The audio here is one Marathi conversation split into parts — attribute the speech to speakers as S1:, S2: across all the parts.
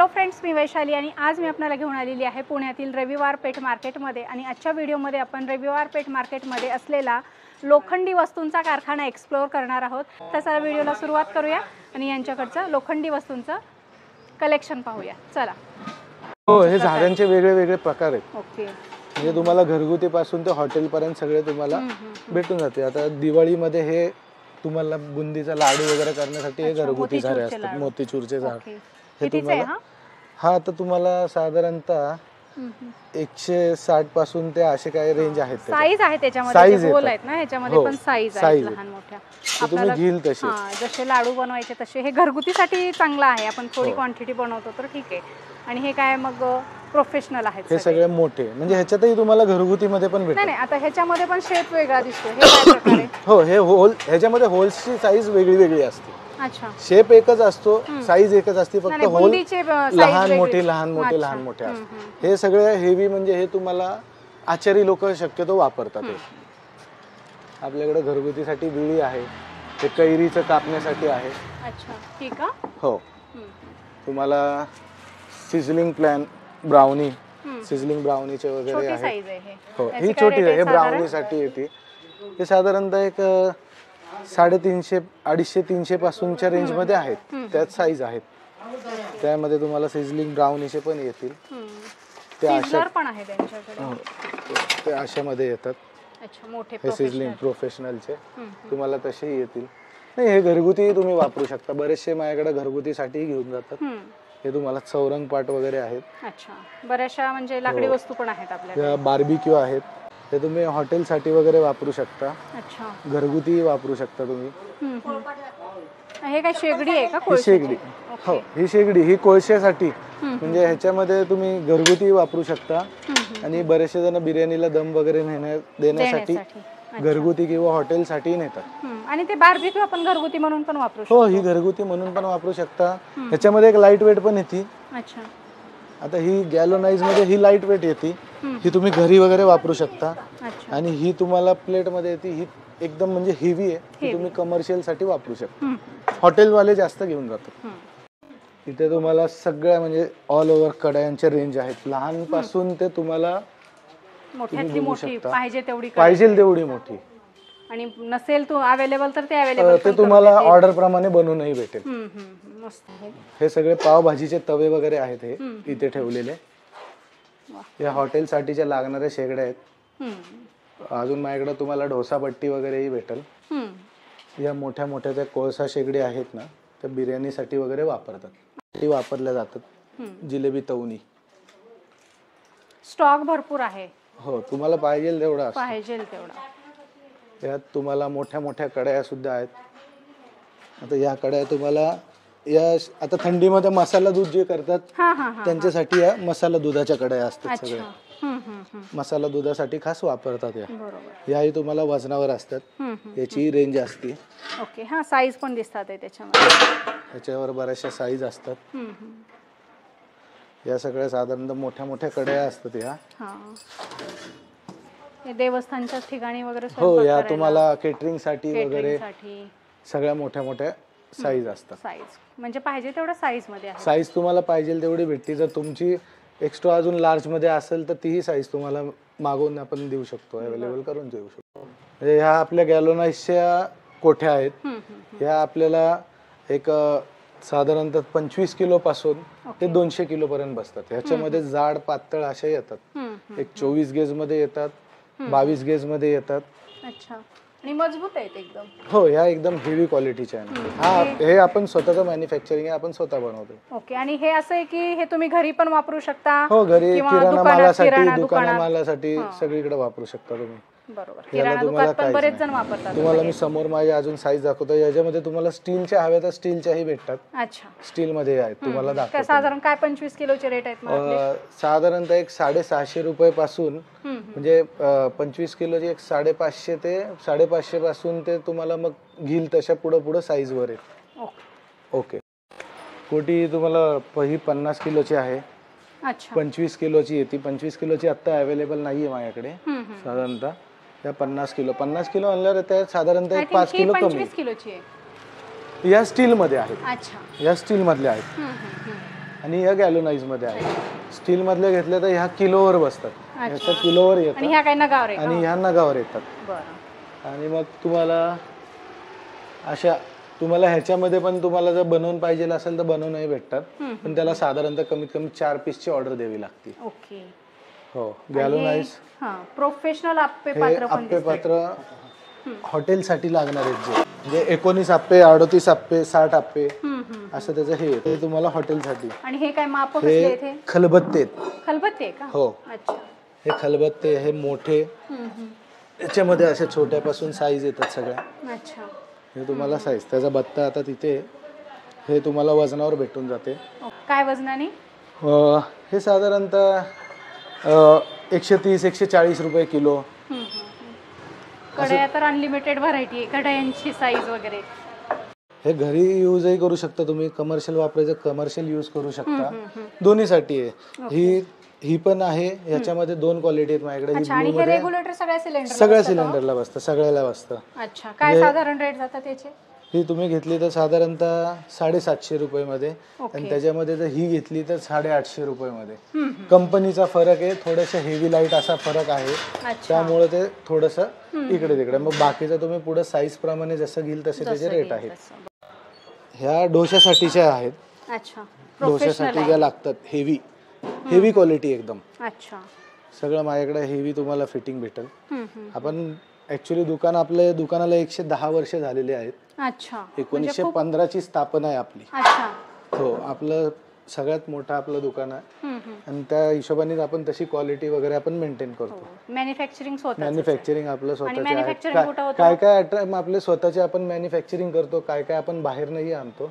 S1: फ्रेंड्स, मी वैशाली आणि आज मी आपल्याला घेऊन आलेली आहे पुण्यातील रविवार पेठ मार्केटमध्ये। आणि आजच्या व्हिडिओमध्ये आपण रविवार पेठ मार्केटमध्ये असलेला लोखंडी वस्तूंचा कारखाना एक्सप्लोर करणार आहोत। तर चला व्हिडिओला सुरुवात करूया आणि यांच्याकडचं लोखंडी वस्तूंचं कलेक्शन पाहूया। चला।
S2: हो, हे झाडांचे वेगळे वेगळे प्रकार आहेत।
S1: ओके,
S2: म्हणजे तुम्हाला घरगुती पासून ते हॉटेल पर्यंत सगळे तुम्हाला भेटून जाते। आता दिवाळीमध्ये हे तुम्हाला बुंदीचा लाडू वगैरे करण्यासाठी हे घरगुती झाडे असतात, मोतीचूरचे झाड। हे तुम्हाला हा आता तुम्हाला साधारणतः 160 पासून ते असे काही रेंज आहेत।
S1: साईज आहे त्याच्यामध्ये, गोल आहेत ना, ह्याच्यामध्ये पण साईज आहे लहान मोठ्या।
S2: तुम्ही घेईल तसे,
S1: जसे लाडू बनवायचे तसे। हे घरगुतीसाठी चांगलं आहे, आपण थोडी क्वांटिटी बनवतो तर ठीक आहे। आणि हे काय मग प्रोफेशनल आहेत
S2: हे सगळे मोठे, म्हणजे ह्याच्यातही तुम्हाला घरगुती मध्ये पण भेटतात।
S1: नाही, आता ह्याच्यामध्ये पण शेप वेगळा दिसतो। हे काय प्रकार आहे?
S2: हो, हे होल, ह्याच्यामध्ये होल्सची साईज वेगळी वेगळी असते।
S1: अच्छा,
S2: शेप एकच असतो, साईज एकच असते, फक्त होल लहान मोठे लहान मोठे लहान मोठे असतात। हे सगळे हेवी, म्हणजे हे तुम्हाला आचारी लोक शक्यतो वापरतात। आपल्याकडे घरगुतीसाठी विळी आहे, हे कैरीचं कापण्यासाठी आहे।
S1: अच्छा, ठीक आहे।
S2: हो, तुम्हाला सिझलिंग प्लॅन ब्राउनी, सिझलिंग ब्राउनीचे वगैरे आहे। हो, ही छोटी आहे, हे ब्राउनीसाठी येते। हे साधारणतः एक 350, 250, 300 पासूनच्या रेंज मध्ये आहेत। त्यात साईज आहेत, त्यामध्ये तुम्हाला सिझलिंग ब्राउनीचे पण येतील। ते अशा पण आहे त्यांच्याकडे, ते अशामध्ये येतात। अच्छा, मोठे हे सिझलिंग प्रोफेशनलचे तुम्हाला तसेही येतील। नाही, हे घरगुती तुम्ही वापरू शकता। बरेचसे माझ्याकडे घरगुतीसाठी घेऊन जातात। हे तुम्हाला चौरंग पाट वगैरे आहेत। अच्छा, बऱ्याचशा म्हणजे लाकडी वस्तू पण आहेत आपल्याकडे। बार्बिक्यू आहेत, ते तुम्ही हॉटेलसाठी वगैरे वापरू शकता। अच्छा, घरगुती वापरू शकता तुम्ही।
S1: हे काय शेगडी आहे का?
S2: शेगडी, हो, ही शेगडी ही कोळशासाठी, म्हणजे ह्याच्यामध्ये तुम्ही घरगुती वापरू शकता। आणि बरेचसे जण बिर्याणीला दम वगैरे देण्यासाठी घरगुती किंवा हॉटेलसाठी नेतात।
S1: आणि ते बार्बिक्यू आपण घरगुती म्हणून पण वापरू शकतो।
S2: हो, ही घरगुती म्हणून पण वापरू शकता। ह्याच्यामध्ये एक लाईट वेट पण येते। अच्छा, आता ही गॅलोनाइज मध्ये ही लाईट वेट येते, ही तुम्ही घरी वगैरे वापरू शकता। आणि ही तुम्हाला प्लेट मध्ये येते, ही एकदम म्हणजे हेवी आहे, ही तुम्ही कमर्शियल साठी वापरू शकता। हॉटेल वाले जास्त घेऊन जातात। इथे तुम्हाला सगळ्या म्हणजे ऑल ओव्हर कढयांचे रेंज आहेत, लहान पासून ते तुम्हाला पाहिजे तेवढी मोठी। आणि नसेल तो अवेलेबल तर ते अवेलेबल, ते तुम्हाला ऑर्डर प्रमाणे बनवूनही भेटेल। मस्त आहे। हे सगळे पावभाजीचे तवे वगैरे आहेत, हे इथे ठेवलेले। या हॉटेल साठीच्या लागणारे शेगड्या आहेत। अजून माझ्याकडे तुम्हाला डोसापट्टी वगैरेही भेटेल। या मोठ्या मोठ्या त्या कोळसा शेगडी आहेत ना, त्या बिर्याणीसाठी वगैरे वापरतात, ती वापरल्या जातात। जिलेबी तवनी
S1: स्टॉक भरपूर आहे। हो,
S2: तुम्हाला पाहिजे तेवढा यात तुम्हाला मोठ्या मोठ्या कढया सुद्धा आहेत। आता या कढया तुम्हाला या आता थंडीमध्ये मसाला दूध जे करतात त्यांच्यासाठी या मसाला दुधाच्या कढया असतात। सगळ्या मसाला दुधासाठी खास वापरतात। याही तुम्हाला वजनावर असतात, याची रेंज असते।
S1: ओके, हा, साईज पण दिसतात त्याच्यामध्ये,
S2: याच्यावर बऱ्याचशा साईज असतात। या सगळ्या साधारणतः मोठ्या मोठ्या कढया असतात। या
S1: देवस्थानच्या ठिकाणी वगैरे,
S2: हो, या तुम्हाला केटरिंग साठी वगैरे सगळ्या मोठ्या मोठ्या साईज असतात।
S1: साईज म्हणजे पाहिजे तेवढ्या साईज मध्ये आहे।
S2: साईज तुम्हाला पाहिजे तेवढी भेटते। जर तुमची एक्स्ट्रा अजून लार्ज मध्ये असेल तर तीही साईज तुम्हाला मागवून आपण देऊ शकतो, अवेलेबल करून देऊ शकतो। म्हणजे ह्या आपल्या गॅलोनाइजच्या कोठ्या आहेत। ह्या आपल्याला एक साधारणतः 25 किलो पासून ते 200 किलो पर्यंत बसतात। ह्याच्यामध्ये जाड पातळ अशा येतात। एक 24 गेज मध्ये येतात, 22 गेज मध्ये येतात।
S1: अच्छा, आणि मजबूत आहेत एकदम।
S2: हो, ह्या एकदम हेवी क्वालिटीच्या आहेत। हा, हे आपण स्वतःचं मॅन्युफॅक्चरिंग आहे, आपण स्वतः बनवतो।
S1: ओके, आणि हे असं आहे की हे तुम्ही घरी पण वापरू शकता?
S2: हो, घरी किराणा मालासाठी, दुकाना मालासाठी सगळीकडे वापरू शकता तुम्ही। बरोबर, किराणा दुकानात पण बरेच जण वापरतात। तुम्हाला मी समोर माझी अजून साईज दाखवतो। याच्यामध्ये तुम्हाला स्टीलच्या हव्या तर स्टीलच्याही भेटतात। अच्छा, स्टील मध्ये आहेत, तुम्हाला दाखवतो।
S1: साधारण काय 25 किलोचे रेट आहेत?
S2: साधारणतः एक 650 रुपये पासून, म्हणजे 25 किलोची एक 550 ते 550 पासून ते तुम्हाला मग घेईल तशा पुढे पुढे साईज वर आहे। ओके, कोटी तुम्हाला ही 50 किलोची आहे। अच्छा, 25 किलोची येते। 25 किलोची आता अवेलेबल नाहीये माझ्याकडे साधारणतः। या 50 किलो आणल्यावर त्या साधारणतः 5 किलो कमी। 25 किलोची आहे। या स्टील मध्ये आहेत। अच्छा, या स्टील मधले आहेत। आणि ह्या गॅलोनाइज मध्ये आहेत. स्टील मधले घेतले तर ह्या किलोवर बसतात, ह्याच्या किलोवर येतात
S1: आणि ह्या काय नगावर आहे
S2: आणि ह्या नगावर येतात.
S1: बरं.
S2: आणि मग तुम्हाला अशा तुम्हाला ह्याच्यामध्ये पण तुम्हाला जर बनवून पाहिजे असेल तर बनवूनही भेटतात, पण त्याला साधारणतः कमीत कमी 4 पीसची ऑर्डर द्यावी लागते.
S1: ओके.
S2: हो. गॅलोनाइज
S1: प्रोफेशनल आप्पे पात्र पण
S2: आप्पे पात्र हॉटेलसाठी लागणार आहेत, जे म्हणजे 19 आप्पे, 38 आप्पे, 60 आप्पे असं त्याचं हे तुम्हाला हॉटेलसाठी.
S1: आणि हे काय माप कसले आहेत? हे
S2: खलबत्ते.
S1: खलबत्ते आहे का?
S2: हो.
S1: अच्छा.
S2: हे खलबत्ते, हे मोठे, याच्यामध्ये अशा छोट्यापासून साईज येतात सगळ्या.
S1: अच्छा.
S2: हे तुम्हाला साईज, त्याचा बत्ता आता तिथे हे तुम्हाला वजनावर भेटून जाते.
S1: काय वजनाने?
S2: हे साधारणतः 130-140 रुपये किलो.
S1: कढया तर अनलिमिटेड व्हरायटी आहे कढयांची साईज वगैरे.
S2: हे घरी यूजही करू शकता तुम्ही, कमर्शियल वापरायचं कमर्शियल यूज करू शकता, दोन्हीसाठी आहे. ही पण आहे, याच्यामध्ये 2 क्वालिटी आहेत माझ्याकडे.
S1: आणि हे रेग्युलेटर
S2: सगळ्या सिलेंडरला बसतं, सगळ्याला बसतं.
S1: अच्छा. काय साधारण रेट जातात त्याचे?
S2: ही तुम्ही घेतली तर साधारणतः 750 रुपये मध्ये, आणि त्याच्यामध्ये जर ही घेतली तर 850 रुपये मध्ये. कंपनीचा फरक आहे, थोडंसं हेवी लाईट असा फरक आहे, त्यामुळे ते थोडंसं इकडे तिकडे. मग बाकीचं तुम्ही पुढे साईज प्रमाणे जसं घेईल तसे त्याचे रेट आहेत. ह्या डोशासाठीच्या आहेत.
S1: अच्छा.
S2: डोशासाठी ज्या लागतात, हेवी क्वालिटी एकदम.
S1: अच्छा.
S2: सगळं माझ्याकडे हेवी तुम्हाला फिटिंग भेटेल. आपण ऍक्च्युली दुकानाला 110 वर्ष झालेले आहेत.
S1: अच्छा.
S2: 1915 ची स्थापना आहे आपली.
S1: अच्छा.
S2: हो. आपलं सगळ्यात मोठं आपलं दुकान आहे, आणि त्या हिशोबाने आपण तशी क्वालिटी वगैरे आपण मेंटेन करतो. मॅन्युफॅक्चरिंग आपलं स्वतःचे आहे. काय काय आपले स्वतःचे आपण मॅन्युफॅक्चरिंग करतो, काय काय आपण बाहेरनंही आणतो.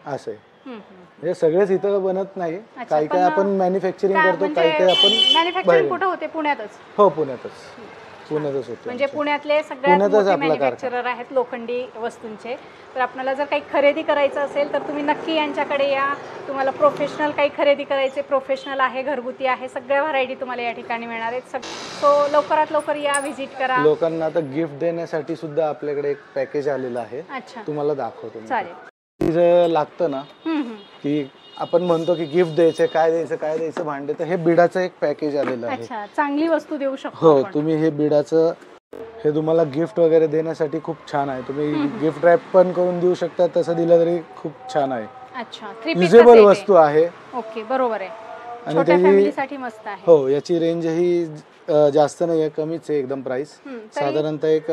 S2: असं आहे. म्हणजे सगळेच इथं बनत नाही, काय काय आपण मॅन्युफॅक्चरिंग करतो, काय काय आपण
S1: मॅन्युफॅक्चरिंग कुठे होते? पुण्यातच.
S2: हो, पुण्यातच होते.
S1: म्हणजे पुण्यातले सगळ्यात मोठे मॅन्युफॅक्चरर आहेत लोखंडी वस्तूंचे. तर आपल्याला जर काही खरेदी करायचं असेल तर तुम्ही नक्की यांच्याकडे या. तुम्हाला प्रोफेशनल काही खरेदी करायचे, प्रोफेशनल आहे, घरगुती आहे, सगळ्या व्हरायटी तुम्हाला या ठिकाणी मिळणार आहेत. सो लवकरात लवकर या, व्हिजिट करा.
S2: लोकांना आता गिफ्ट देण्यासाठी सुद्धा आपल्याकडे एक पॅकेज आलेलं आहे.
S1: अच्छा.
S2: तुम्हाला दाखवतो.
S1: चालेल.
S2: लागतं ना की आपण म्हणतो की गिफ्ट द्यायचं, काय द्यायचं भांडे, तर हे बिडाचं एक पॅकेज आलेलं आहे.
S1: अच्छा. चांगली वस्तू देऊ शकतो.
S2: हो. तुम्ही हे बिडाचं हे तुम्हाला गिफ्ट वगैरे देण्यासाठी खूप छान आहे. तुम्ही गिफ्ट रॅप पण करून देऊ शकता, तसं दिलं तरी खूप छान आहे.
S1: अच्छा.
S2: युजेबल वस्तू आहे.
S1: ओके, बरोबर आहे.
S2: आणि त्याची
S1: मस्त आहे.
S2: हो, याची रेंज ही जास्त नाही आहे, कमीच आहे एकदम. प्राइस साधारणतः एक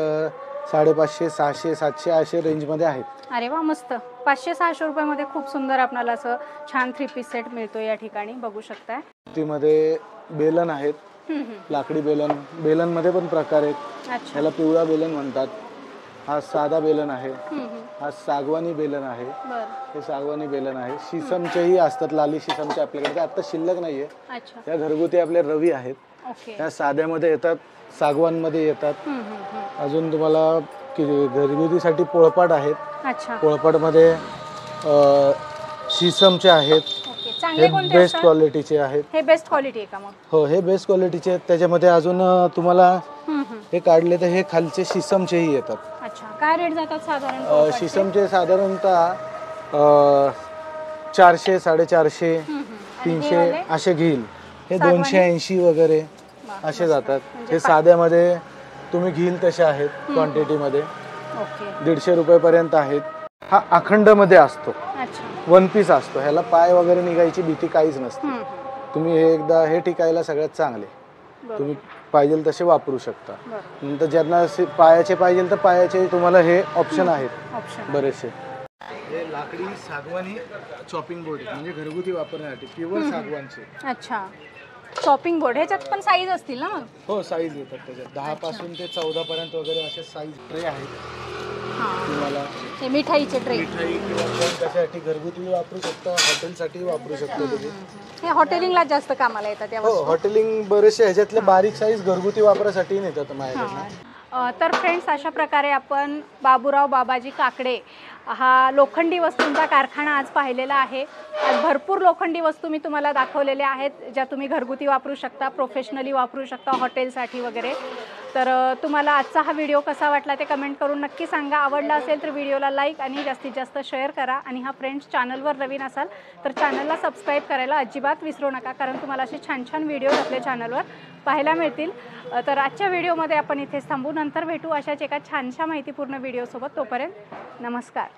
S2: 550, 600, 700 अशा रेंज मध्ये आहेत.
S1: अरे वा, मस्त. 500-600 रुपयामध्ये खूप सुंदर आपल्याला असं छान 3 पीस सेट मिळतो या ठिकाणी, बघू शकताय.
S2: मध्ये बेलन आहेत, लाकडी बेलन मध्ये पण प्रकार आहेत. याला पिवळा बेलन म्हणतात. हा साधा बेलन आहे. हा सागवानी बेलन आहे. हे सागवानी बेलन आहे. शिसमचेही असतात, लाली शिसमचे आपल्याकडे आता शिल्लक नाहीये. त्या घरगुती आपल्या रवी आहेत. त्या साध्यामध्ये येतात, सागवान मध्ये येतात. अजून तुम्हाला घरगुतीसाठी पोळपाट आहेत. पोळपाट मध्ये शिसमचे आहेत. हे बेस्ट क्वालिटीचे आहेत.
S1: हे बेस्ट क्वालिटी आहे का मग?
S2: हो, हे बेस्ट क्वालिटीचे आहेत. त्याच्यामध्ये अजून तुम्हाला हे काढले तर हे खालचे शिसमचेही येतात.
S1: अच्छा. काय रेट जातात साधारण?
S2: शिसमचे साधारणतः 400, 450, 300 असे घेईल. हे 280 वगैरे असे जातात. हे साध्यामध्ये तुम्ही घेईल तसे आहेत क्वांटिटी मध्ये. 150 रुपये पर्यंत आहेत. हा अखंड मध्ये असतो, 1 पीस असतो. ह्याला पाय वगैरे निघायची भीती काहीच नसते. तुम्ही एकदा हे टिकायला सगळ्यात चांगले, तुम्ही पाहिजे तसे वापरू शकता. नंतर ज्यांना पायाचे पाहिजे तर पायाचे तुम्हाला हे ऑप्शन आहेत बरेचसे. हे लाकडी सागवानी चॉपिंग बोर्ड म्हणजे घरगुती वापरण्यासाठी प्युअर सागवानचे.
S1: अच्छा. चॉपिंग बोर्ड ह्याच्यात पण साईज असतील ना?
S2: हो, साईज येतात त्याच्यात. 10 पासून ते 14 पर्यंत वगैरे असे साईज ट्रे आहेत. तुम्हाला
S1: हे मिठाईचे ट्रे,
S2: मिठाई किंवा त्यासाठी घरगुती वापरू शकता, हॉटेलसाठी वापरू शकता तुम्ही.
S1: हे हॉटेलिंगला जास्त कामाला येतात.
S2: हो, हॉटेलिंग बरेचसे ह्याच्यातले बारीक साईज घरगुती वापरासाठी नेतात माझ्याकडे.
S1: तर फ्रेंड्स, अशा प्रकारे आपण बाबूराव बाबाजी काकडे हा लोखंडी वस्तूंचा कारखाना आज पाहिलेला आहे. आज भरपूर लोखंडी वस्तू मी तुम्हाला दाखवलेल्या आहेत, ज्या तुम्ही घरगुती वापरू शकता, प्रोफेशनली वापरू शकता, हॉटेलसाठी वगैरे. तर तुम्हाला आजचा हा व्हिडिओ कसा वाटला ते कमेंट करून नक्की सांगा. आवडला असेल तर व्हिडिओला लाईक आणि जास्तीत जास्त शेअर करा. आणि हा फ्रेंड्स चॅनलवर नवीन असाल तर चॅनलला सबस्क्राईब करायला अजिबात विसरू नका, कारण तुम्हाला असे छान छान व्हिडिओज आपल्या चॅनलवर पाहायला मिळतील. तर आजच्या व्हिडिओमध्ये आपण इथेच थांबू. नंतर भेटू अशाच एका छानशा माहितीपूर्ण व्हिडिओसोबत. तोपर्यंत नमस्कार.